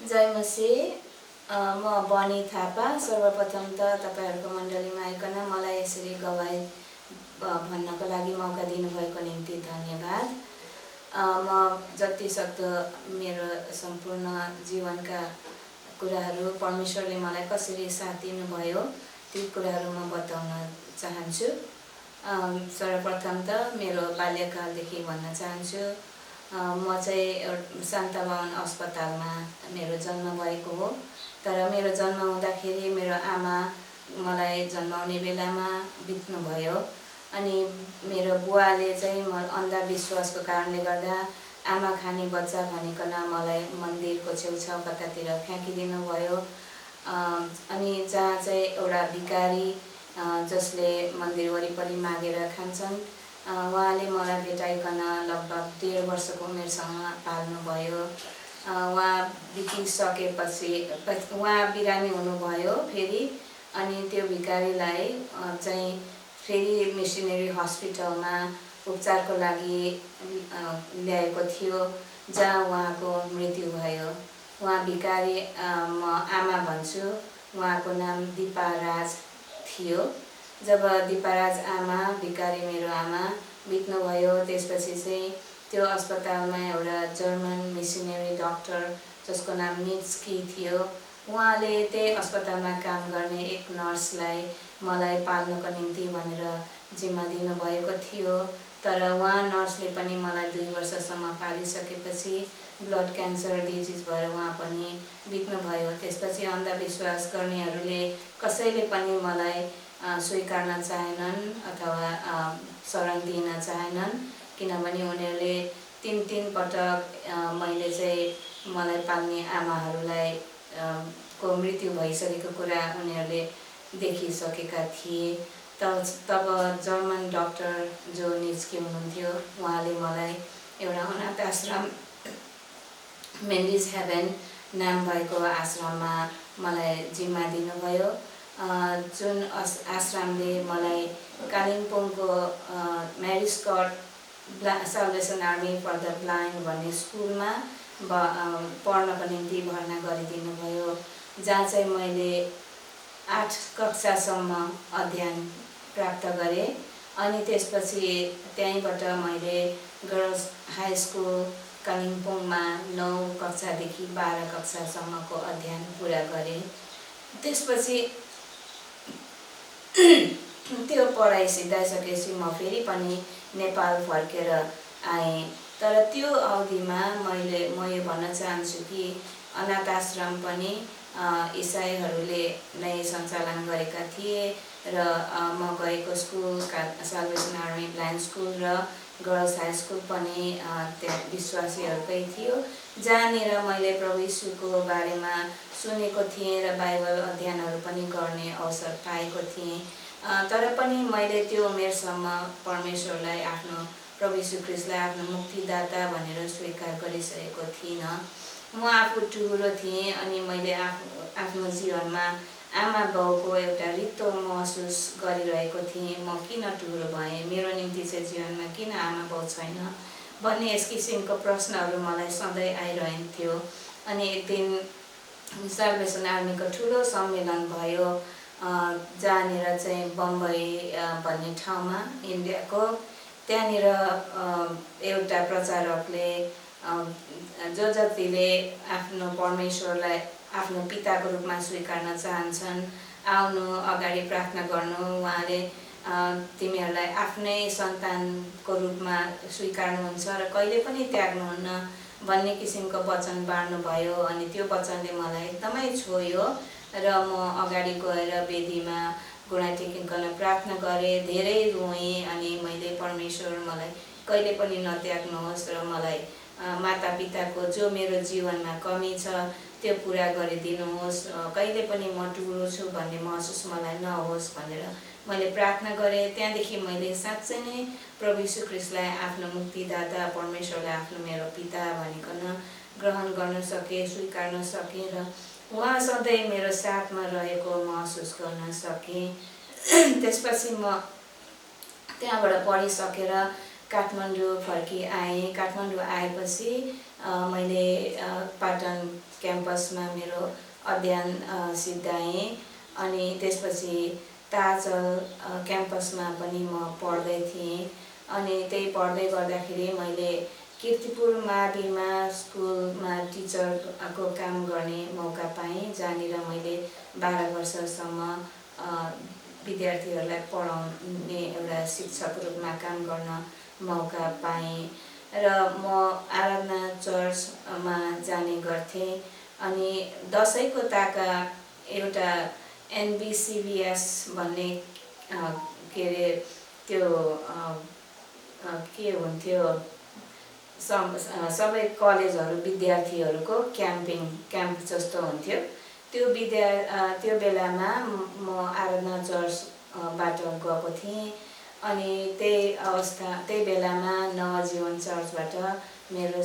जय मसीह। म बनी थापा। सर्वप्रथम त तपाईहरुको मण्डलीमा आइकन मलाई यसरी गवाई भन्नको लागि मौका दिनुभएको निम्ति धन्यवाद। म जति सक्दो मेरो सम्पूर्ण जीवनका कुराहरू परमेश्वरले मलाई कसरी साथ दिनुभयो ती कुराहरू म बताउन चाहन्छु। सर्वप्रथम त मेरो बाल्यकालदेखि भन्न चाहन्छु। म चाहिँ शान्ताबावन अस्पतालमा मेरो जन्म भएको हो। तर मेरो जन्म हुँदाखेरि मेरो आमा मलाई जन्माउने बेलामा बित्नु भयो। अनि मेरो बुवाले चाहिँ म अन्धविश्वासको कारणले गर्दा आमा खाने बच्चा भनिकन मलाई मन्दिरको छेउछाउ कतातिर फ्याँकिदिनु भयो। अनि जहाँ चाहिँ एउटा भिखारी जसले मन्दिर वरिपरि मागेर खान्छन्, उहाँले मलाई भेटाइकन लगभग 1.5 वर्षको उमेरसँग पाल्नुभयो। उहाँ बितिसकेपछि उहाँ बिरामी हुनुभयो फेरि। अनि त्यो भिखारीलाई चाहिँ फेरि मिसनरी हस्पिटलमा उपचारको लागि ल्याएको थियो, जहाँ उहाँको मृत्यु भयो। उहाँ भिखारी म आमा भन्छु, उहाँको नाम दिपा राज थियो। जब दिपा राज आमा, भिखारी मेरो आमा बित्नुभयो, त्यसपछि चाहिँ त्यो अस्पतालमा एउटा जर्मन मिसनरी डाक्टर जसको नाम निट्स्की थियो, उहाँले त्यही अस्पतालमा काम गर्ने एक नर्सलाई मलाई पाल्नको निम्ति भनेर जिम्मा दिनुभएको थियो। तर उहाँ नर्सले पनि मलाई 2 वर्षसम्म पालिसकेपछि ब्लड क्यान्सर डिजिज भएर उहाँ पनि बित्नुभयो। त्यसपछि अन्धविश्वास गर्नेहरूले कसैले पनि मलाई स्वीकार्न चाहेनन् अथवा शरण दिन चाहेनन्, किनभने उनीहरूले 3 पटक मैले चाहिँ मलाई पाल्ने आमाहरूलाई को मृत्यु भइसकेको कुरा उनीहरूले देखिसकेका थिए। तब जर्मन डाक्टर जो निट्स्की हुनुहुन्थ्यो, उहाँले मलाई एउटा अनाथ आश्रम मेन्डिज हेभन नाम भएको आश्रममा मलाई जिम्मा दिनुभयो, जुन आश्रमले मलाई कालिम्पोङको Mary Scott salvation army for the blind भन्ने स्कुलमा पढ्नको निम्ति भर्ना गरिदिनु भयो, जहाँ चाहिँ मैले 8 कक्षासम्म अध्ययन प्राप्त गरेँ। अनि त्यसपछि त्यहीँबाट मैले गर्ल्स हाई स्कुल कालिम्पोङमा 9 कक्षादेखि 12 कक्षासम्मको अध्ययन पुरा गरेँ। त्यसपछि त्यो पढाइ सिद्धाइसकेपछि म फेरि पनि नेपाल फर्केर आएँ। तर त्यो अवधिमा म यो भन्न चाहन्छु कि अनाथ आश्रम पनि इसाईहरूले नै सञ्चालन गरेका थिए र म गएको school salvation army blind school र गर्ल्स हाई स्कुल पनि त्यहाँ विश्वासीहरूकै थियो, जहाँनिर मैले प्रभु यीशुको बारेमा सुनेको थिएँ र बाइबल अध्ययनहरू पनि गर्ने अवसर पाएको थिएँ। तर पनि मैले त्यो उमेरसम्म परमेश्वरलाई आफ्नो प्रभु यीशु ख्रीष्टलाई आफ्नो मुक्तिदाता भनेर स्वीकार गरिसकेको थिइनँ। म आफू टुहुरो थिएँ अनि मैले आफ्नो जीवनमा आमा बाउको एउटा रित्तो महसुस गरिरहेको थिएँ। म किन टुहुरो भएँ, मेरो निम्ति चाहिँ जीवनमा किन आमा बाउ छैन भन्ने यस किसिमको प्रश्नहरू मलाई सधैँ आइरहन्थ्यो। अनि एक दिन साल्भेसन आर्मीको ठुलो सम्मेलन भयो, जहाँनिर चाहिँ बम्बई भन्ने ठाउँमा इन्डियाको, त्यहाँनिर एउटा प्रचारकले जो जतिले आफ्नो परमेश्वरलाई आफ्नो पिताको रूपमा स्वीकार्न चाहन्छन्, आउनु अगाडि प्रार्थना गर्नु, उहाँले तिमीहरूलाई आफ्नै सन्तानको रूपमा स्वीकार्नुहुन्छ र कहिले पनि त्याग्नुहुन्न भन्ने किसिमको वचन बाँड्नुभयो। अनि त्यो वचनले मलाई एकदमै छोयो र म अगाडि गएर वेदीमा घुँडा टेकिकन प्रार्थना गरेँ, धेरै रोएँ। अनि मैले परमेश्वर मलाई कहिले पनि नत्याग्नुहोस् र मलाई मातापिताको जो मेरो जीवनमा कमी छ त्यो पुरा गरिदिनुहोस्, कहिले पनि म टुहुरो छु भन्ने महसुस मलाई नहोस् भनेर मैले प्रार्थना गरेँ। त्यहाँदेखि मैले साँच्चै नै प्रभु यीशु ख्रीष्टलाई आफ्नो मुक्तिदाता, परमेश्वरलाई आफ्नो मेरो पिता भनिकन ग्रहण गर्न सकेँ, स्वीकार्न सकेँ र उहाँ सधैँ मेरो साथमा रहेको महसुस गर्न सकेँ। त्यसपछि म त्यहाँबाट पढिसकेर काठमाडौँ फर्की आएँ। काठमाडौँ आएपछि मैले पाटन क्याम्पसमा मेरो अध्ययन सिद्धाएँ। अनि त्यसपछि ताजल क्याम्पसमा पनि म पढ्दै थिएँ। अनि त्यही पढ्दै गर्दाखेरि मैले कीर्तिपुर माविमा स्कुलमा टिचरको काम गर्ने मौका पाएँ, जहाँनिर मैले 12 वर्षसम्म विद्यार्थीहरूलाई पढाउने एउटा शिक्षक रूपमा काम गर्न मौका पाएँ। र म आराधना चर्चमा जाने गर्थेँ। अनि दसैँको ताका एउटा NBCBS भन्ने के अरे त्यो के हुन्थ्यो, सबै कलेजहरू विद्यार्थीहरूको क्याम्प जस्तो हुन्थ्यो। त्यो बेलामा म आराधना चर्चबाट गएको थिएँ। अनि त्यही बेलामा नवजीवन चर्चबाट मेरो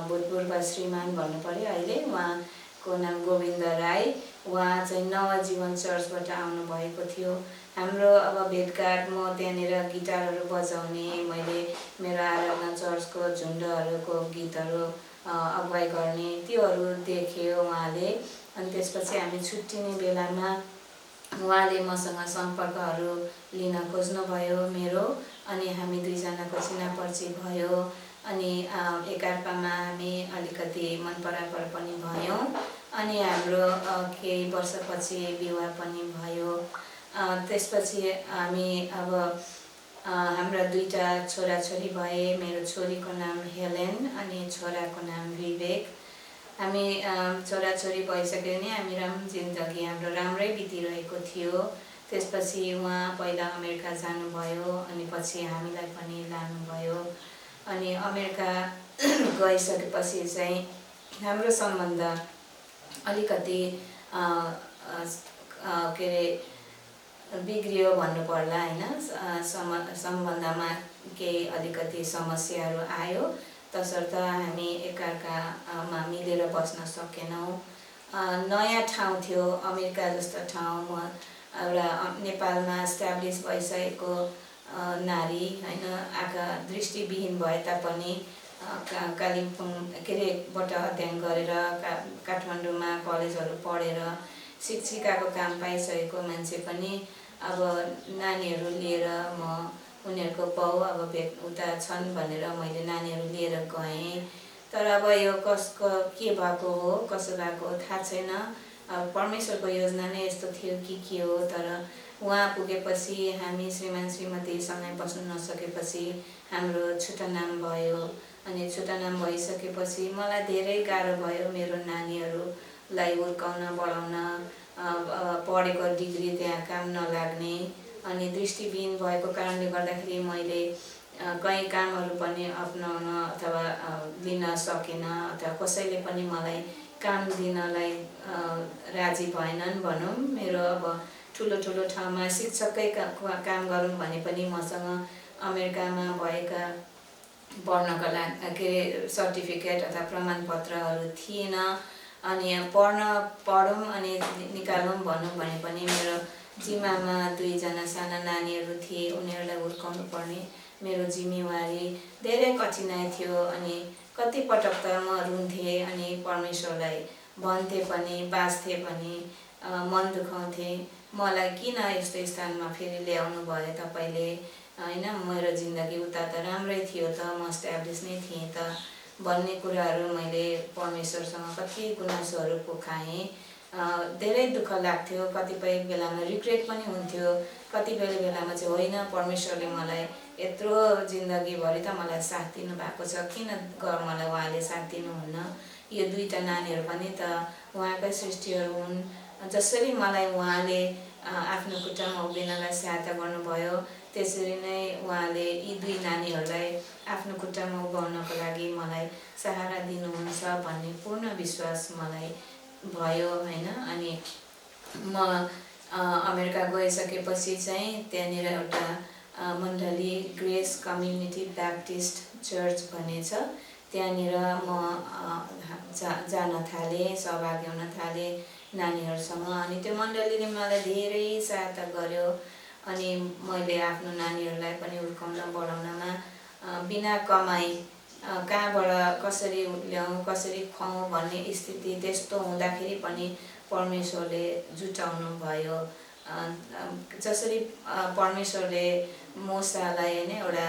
भूतपूर्व श्रीमान भन्नु पर्यो अहिले, उहाँको नाम गोविन्द राई, उहाँ चाहिँ नवजीवन चर्चबाट आउनुभएको थियो। हाम्रो अब भेटघाट, म त्यहाँनिर गिटारहरू बजाउने, मैले मेरो आराधना चर्चको झुन्डहरूको गीतहरू अगुवाई गर्ने, त्योहरू देख्यो उहाँले। अनि त्यसपछि हामी छुट्टिने बेलामा उहाँले मसँग सम्पर्कहरू लिन खोज्नुभयो मेरो। अनि हामी दुईजनाको चिनापर्ची भयो। अनि एकअर्कामा हामी अलिकति मन परापर पनि भयौँ। अनि हाम्रो केही वर्षपछि विवाह पनि भयो। त्यसपछि हामी अब हाम्रा 2टा छोराछोरी भए। मेरो छोरीको नाम हेलेन अनि छोराको नाम विवेक। हामी छोराछोरी भइसक्यो भने हामी जिन्दगी हाम्रो राम्रै बितिरहेको थियो। त्यसपछि उहाँ पहिला अमेरिका जानुभयो, अनि पछि हामीलाई पनि लानुभयो। अनि अमेरिका गइसकेपछि चाहिँ हाम्रो सम्बन्ध अलिकति के अरे बिग्रियो भन्नु पर्ला हैन। सम्बन्धमा केही अलिकति समस्याहरू आयो, तसर्थ हामी एकअर्कामा मिलेर बस्न सकेनौँ। नयाँ ठाउँ थियो, अमेरिका जस्तो ठाउँ। म एउटा नेपालमा इस्टाब्लिस भइसकेको नारी हैन, आँखा दृष्टिविहीन भए तापनि कालिम्पोङ के अरेबाट अध्ययन गरेर काठमाडौँमा कलेजहरू पढेर शिक्षिकाको काम पाइसकेको मान्छे पनि अब नानीहरू लिएर म उनीहरूको बाउ अब उता छन् भनेर मैले नानीहरू लिएर गएँ। तर अब यो कसको के भएको हो, कसो भएको हो थाहा छैन। अब परमेश्वरको योजना नै यस्तो थियो कि के हो। तर उहाँ पुगेपछि हामी श्रीमान श्रीमतीसँगै बस्न नसकेपछि हाम्रो छुट्टानाम भयो। अनि छुट्टानाम भइसकेपछि मलाई धेरै गाह्रो भयो मेरो नानीहरूलाई हुर्काउन बढाउन। पढेको डिग्री त्यहाँ काम नलाग्ने, अनि दृष्टिविहीन भएको कारणले गर्दाखेरि मैले कहीँ कामहरू पनि अपनाउन अथवा लिन सकेन, अथवा कसैले पनि मलाई काम दिनलाई राजी भएनन् भनौँ। मेरो अब ठुलो ठुलो ठाउँमा शिक्षकै काम गरौँ भने पनि मसँग अमेरिकामा भएका पढ्नका लागि के सर्टिफिकेट अथवा प्रमाणपत्रहरू थिएन। अनि पढौँ अनि निकालौँ भनौँ भने पनि मेरो जिम्मामा 2जना साना नानीहरू थिए, उनीहरूलाई हुर्काउनु पर्ने मेरो जिम्मेवारी धेरै कठिनाइ थियो। अनि कति पटक त म रुन्थेँ, अनि परमेश्वरलाई भन्थेँ पनि, बाँच्थेँ पनि, मन दुखाउँथेँ, मलाई किन यस्तो स्थानमा फेरि ल्याउनु भयो तपाईँले हैन, मेरो जिन्दगी उता त राम्रै थियो त, म इस्टाब्लिस नै थिएँ त भन्ने कुराहरू मैले परमेश्वरसँग कति गुनासोहरू पोखाएँ। धेरै दुःख लाग्थ्यो, कतिपय बेलामा रिग्रेट पनि हुन्थ्यो, कतिपय बेलामा चाहिँ होइन परमेश्वरले मलाई यत्रो जिन्दगीभरि त मलाई साथ दिनुभएको छ, किन मलाई उहाँले साथ दिनुहुन्न। यो 2टा नानीहरू पनि त उहाँकै सृष्टिहरू हुन्। जसरी मलाई उहाँले आफ्नो खुट्टामा उभिनलाई सहायता गर्नुभयो, त्यसरी नै उहाँले यी 2 नानीहरूलाई आफ्नो खुट्टामा उभाउनको लागि मलाई सहारा दिनुहुन्छ भन्ने पूर्ण विश्वास मलाई भयो हैन। अनि म अमेरिका गइसकेपछि चाहिँ त्यहाँनिर एउटा मण्डली ग्रेस कम्युनिटी ब्याप्टिस्ट चर्च भन्ने छ, त्यहाँनिर म जान थालेँ, सहभागी हुन थालेँ नानीहरूसँग। अनि त्यो मण्डलीले मलाई धेरै सहायता गर्यो। अनि मैले आफ्नो नानीहरूलाई पनि हुर्काउन बढाउनमा बिना कमाई कहाँबाट कसरी ल्याउँ कसरी खुवाउँ भन्ने स्थिति त्यस्तो हुँदाखेरि पनि परमेश्वरले जुटाउनु भयो। जसरी परमेश्वरले मूसालाई होइन एउटा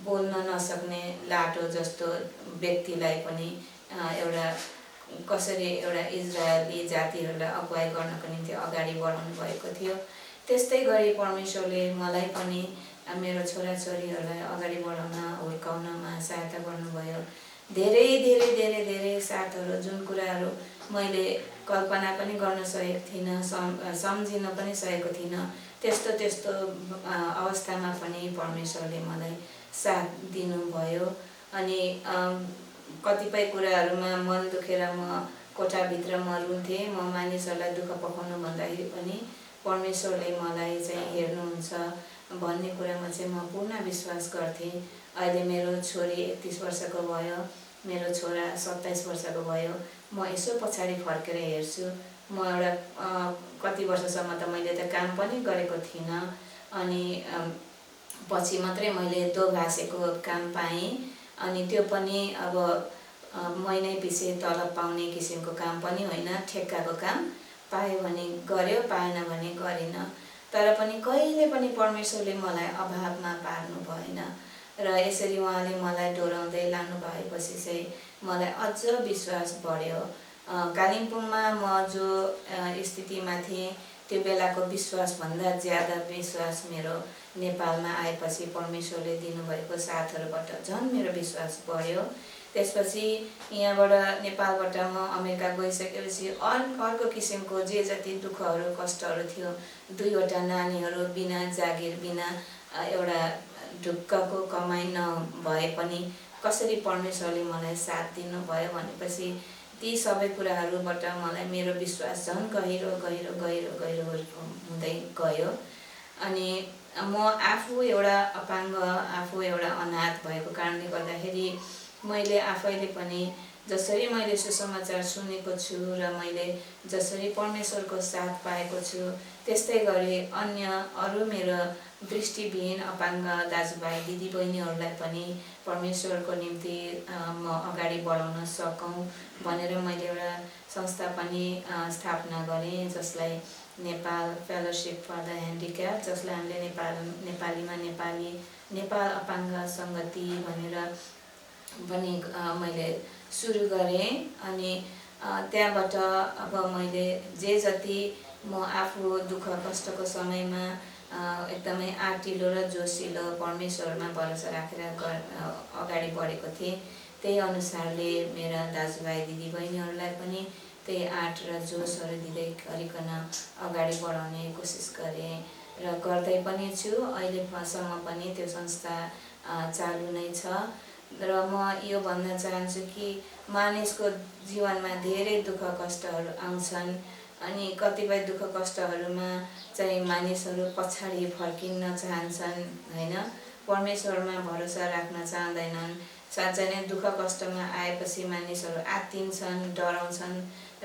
बोल्न नसक्ने लाटो जस्तो व्यक्तिलाई पनि एउटा कसरी एउटा इजरायली जातिहरूलाई अगुवाई गर्नको निम्ति अगाडि बढाउनु भएको थियो, त्यस्तै गरी परमेश्वरले मलाई पनि मेरो छोराछोरीहरूलाई अगाडि बढाउन हुर्काउनमा सहायता गर्नुभयो। धेरै धेरै धेरै धेरै साथहरू जुन कुराहरू मैले कल्पना पनि गर्न सकेको थिइनँ, सम्झिन पनि सकेको थिइनँ, त्यस्तो त्यस्तो अवस्थामा पनि परमेश्वरले मलाई साथ दिनुभयो। अनि कतिपय कुराहरूमा मन दुखेर म कोठाभित्र म रुन्थेँ। म मानिसहरूलाई दुःख पकाउनु भन्दाखेरि पनि परमेश्वरले मलाई चाहिँ हेर्नुहुन्छ भन्ने कुरामा चाहिँ म पूर्ण विश्वास गर्थेँ। अहिले मेरो छोरी 31 वर्षको भयो, मेरो छोरा 27 वर्षको भयो। म यसो पछाडि फर्केर हेर्छु, म एउटा कति वर्षसम्म त मैले त काम पनि गरेको थिइनँ, अनि पछि मात्रै मैले दोभाषेको काम पाएँ। अनि त्यो पनि अब महिनै पछि तलब पाउने किसिमको काम पनि होइन, ठेक्काको काम। पायो भने गर्यो, पाएन भने गरिन। तर पनि कहिले पनि परमेश्वरले मलाई अभावमा पार्नु भएन र यसरी उहाँले मलाई डोराउँदै लानु भएपछि चाहिँ मलाई अझ विश्वास बढ्यो। कालिम्पोङमा म जो स्थितिमा थिएँ त्यो बेलाको विश्वासभन्दा ज्यादा विश्वास मेरो नेपालमा आएपछि परमेश्वरले दिनुभएको साथहरूबाट झन् मेरो विश्वास बढ्यो। त्यसपछि यहाँबाट नेपालबाट म अमेरिका गइसकेपछि अर्को किसिमको जे जति दुःखहरू कष्टहरू थियो, 2वटा नानीहरू बिना जागिर बिना एउटा ढुक्कको कमाइ नभए पनि कसरी परमेश्वरले मलाई साथ दिनुभयो भनेपछि ती सबै कुराहरूबाट मलाई मेरो विश्वास झन् गहिरो गहिरो गहिरो गहिरो हुँदै गयो। अनि म आफू एउटा अपाङ्ग, आफू एउटा अनाथ भएको कारणले गर्दाखेरि मैले आफैले पनि जसरी मैले सुसमाचार सुनेको छु र मैले जसरी परमेश्वरको साथ पाएको छु, त्यस्तै गरी अन्य अरू मेरो दृष्टिविहीन अपाङ्ग दाजुभाइ दिदीबहिनीहरूलाई पनि परमेश्वरको निम्ति म अगाडि बढाउन सकौँ भनेर मैले एउटा संस्था पनि स्थापना गरेँ, जसलाई Nepal fellowship for the handicap, जसलाई हामीले नेपालीमा नेपाल अपाङ्ग सङ्गति भनेर पनि मैले सुरु गरेँ। अनि त्यहाँबाट अब मैले जे जति म आफू दुःख कष्टको समयमा एकदमै आँटिलो र जोसिलो परमेश्वरमा भरोसा राखेर अगाडि बढेको थिएँ, त्यही अनुसारले मेरा दाजुभाइ दिदीबहिनीहरूलाई पनि त्यही आँट र जोसहरू दिँदै गरिकन अगाडि बढाउने कोसिस गरेँ र गर्दै पनि छु। अहिलेसम्म पनि त्यो संस्था चालु नै छ। र म यो भन्न चाहन्छु कि मानिसको जीवनमा धेरै दुःख कष्टहरू आउँछन्, अनि कतिपय दुःख कष्टहरूमा चाहिँ मानिसहरू पछाडि फर्किन चाहन्छन् होइन, परमेश्वरमा भरोसा राख्न चाहँदैनन्। साँच्चै नै दुःख कष्टमा आएपछि मानिसहरू आत्तिन्छन्, डराउँछन्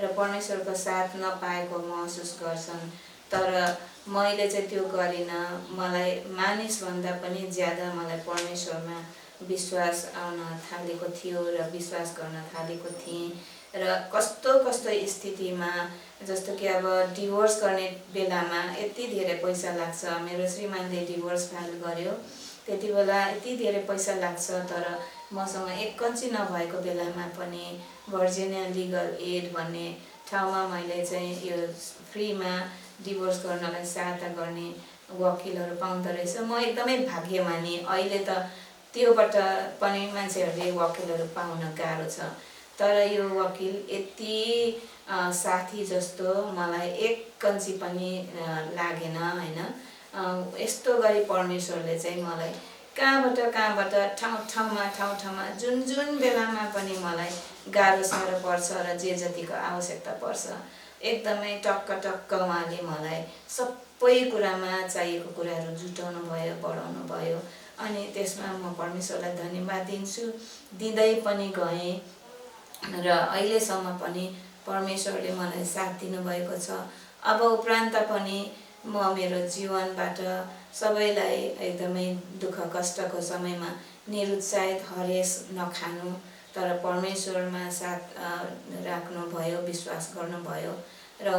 र परमेश्वरको साथ नपाएको महसुस गर्छन्। तर मैले चाहिँ त्यो गरिनँ। मलाई मानिसभन्दा पनि ज्यादा मलाई परमेश्वरमा विश्वास आउन थालेको थियो र विश्वास गर्न थालेको थिएँ। र कस्तो कस्तो स्थितिमा, जस्तो कि अब डिभोर्स गर्ने बेलामा यति धेरै पैसा लाग्छ, मेरो श्रीमानले डिभोर्स फाइल गर्यो, त्यति बेला यति धेरै पैसा लाग्छ, तर मसँग एक कन्ची नभएको बेलामा पनि भर्जिनिया लिगल एड भन्ने ठाउँमा मैले चाहिँ यो फ्रीमा डिभोर्स गर्नलाई सहायता गर्ने वकिलहरू पाउँदो रहेछ। म एकदमै भाग्यमानी। अहिले त त्योबाट पनि मान्छेहरूले वकिलहरू पाउन गाह्रो छ, तर यो वकिल यति साथी जस्तो मलाई एक कन्ची पनि लागेन होइन। यस्तो गरी परमेश्वरले चाहिँ मलाई कहाँबाट ठाउँमा जुन बेलामा पनि मलाई गाह्रो साह्रो पर्छ र जे जतिको आवश्यकता पर्छ एकदमै टक्क उहाँले मलाई सबै कुरामा चाहिएको कुराहरू जुटाउनु भयो, बढाउनु भयो। अनि त्यसमा म परमेश्वरलाई धन्यवाद दिन्छु, दिँदै पनि गएँ र अहिलेसम्म पनि परमेश्वरले मलाई साथ दिनुभएको छ। अब उपरान्त पनि म मेरो जीवनबाट सबैलाई एकदमै दुःख कष्टको समयमा निरुत्साहित हरेस नखानु, तर परमेश्वरमा साथ राख्नुभयो, विश्वास गर्नुभयो र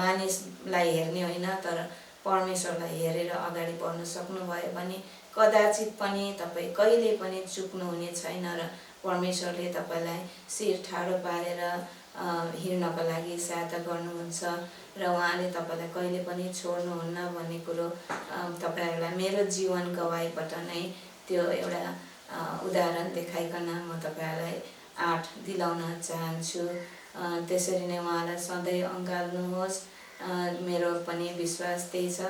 मानिसलाई हेर्ने होइन तर परमेश्वरलाई हेरेर अगाडि बढ्न सक्नुभयो भने कदाचित पनि तपाईँ कहिले पनि चुक्नुहुने छैन र परमेश्वरले तपाईँलाई शिर ठाडो पारेर हिँड्नको लागि सहायता गर्नुहुन्छ र उहाँले तपाईँलाई कहिले पनि छोड्नुहुन्न भन्ने कुरो तपाईँहरूलाई मेरो जीवन गवाईबाट नै त्यो एउटा उदाहरण देखाइकन म तपाईँहरूलाई आँट दिलाउन चाहन्छु। त्यसरी नै उहाँलाई सधैँ अँगाल्नुहोस्। मेरो पनि विश्वास त्यही छ,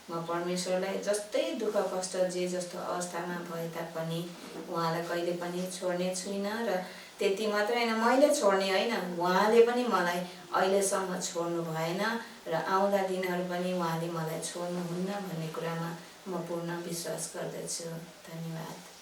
म परमेश्वरलाई जस्तै दुःख कष्ट जे जस्तो अवस्थामा भए तापनि उहाँलाई कहिले पनि छोड्ने छुइनँ र त्यति मात्रै होइन, मैले छोड्ने होइन, उहाँले पनि मलाई अहिलेसम्म छोड्नु भएन र आउँदा दिनहरू पनि उहाँले मलाई छोड्नुहुन्न भन्ने कुरामा म पूर्ण विश्वास गर्दछु। धन्यवाद।